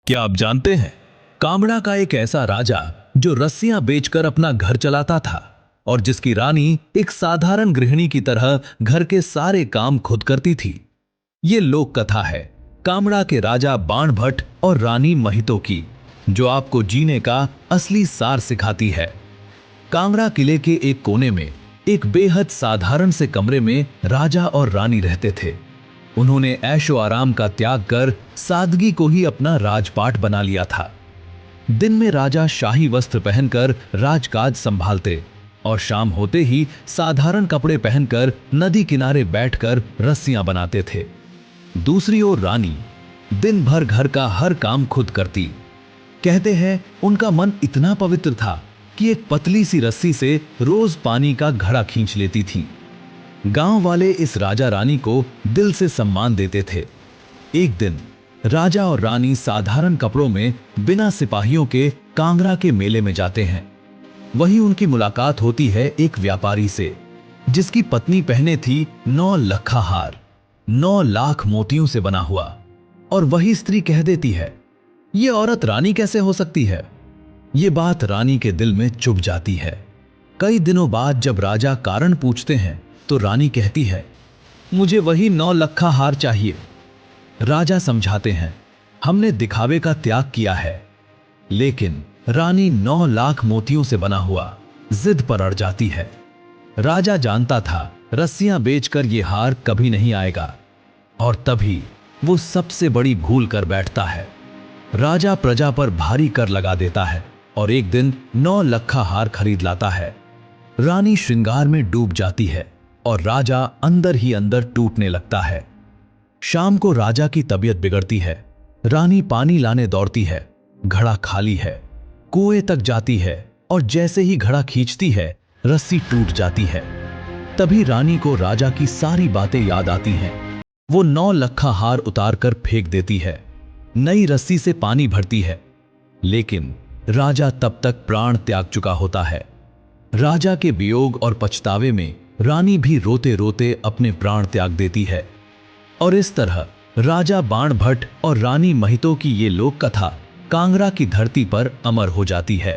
क्या आप जानते हैं, कांगड़ा का एक ऐसा राजा जो रस्सियां बेचकर अपना घर चलाता था और जिसकी रानी एक साधारण गृहिणी की तरह घर के सारे काम खुद करती थी। ये लोक कथा है कांगड़ा के राजा बाणभट्ट और रानी महितो की, जो आपको जीने का असली सार सिखाती है। कांगड़ा किले के एक कोने में एक बेहद साधारण से कमरे में राजा और रानी रहते थे। उन्होंने ऐशो आराम का त्याग कर सादगी को ही अपना राजपाट बना लिया था। दिन में राजा शाही वस्त्र पहनकर राजकाज संभालते और शाम होते ही साधारण कपड़े पहनकर नदी किनारे बैठकर रस्सियां बनाते थे। दूसरी ओर रानी दिन भर घर का हर काम खुद करती। कहते हैं उनका मन इतना पवित्र था कि एक पतली सी रस्सी से रोज पानी का घड़ा खींच लेती थी। गांव वाले इस राजा रानी को दिल से सम्मान देते थे। एक दिन राजा और रानी साधारण कपड़ों में बिना सिपाहियों के कांगड़ा के मेले में जाते हैं। वहीं उनकी मुलाकात होती है एक व्यापारी से, जिसकी पत्नी पहने थी 9 लखा हार, 9 लाख मोतियों से बना हुआ। और वही स्त्री कह देती है, ये औरत रानी कैसे हो सकती है। ये बात रानी के दिल में चुभ जाती है। कई दिनों बाद जब राजा कारण पूछते हैं तो रानी कहती है, मुझे वही 9 लखा हार चाहिए। राजा समझाते हैं, हमने दिखावे का त्याग किया है। लेकिन रानी 9 लाख मोतियों से बना हुआ जिद पर अड़ जाती है। राजा जानता था रस्सियां बेचकर ये हार कभी नहीं आएगा, और तभी वो सबसे बड़ी भूल कर बैठता है। राजा प्रजा पर भारी कर लगा देता है और एक दिन 9 लखा हार खरीद लाता है। रानी श्रृंगार में डूब जाती है और राजा अंदर ही अंदर टूटने लगता है। शाम को राजा की तबीयत बिगड़ती है। रानी पानी लाने दौड़ती है। घड़ा खाली है। कुएं तक जाती है और जैसे ही घड़ा खींचती है रस्सी टूट जाती है। तभी रानी को राजा की सारी बातें याद आती हैं। वो 9 लखा हार उतार कर फेंक देती है, नई रस्सी से पानी भरती है। लेकिन राजा तब तक प्राण त्याग चुका होता है। राजा के वियोग और पछतावे में रानी भी रोते रोते अपने प्राण त्याग देती है। और इस तरह राजा बाणभट्ट और रानी महितो की ये लोक कथा कांगड़ा की धरती पर अमर हो जाती है।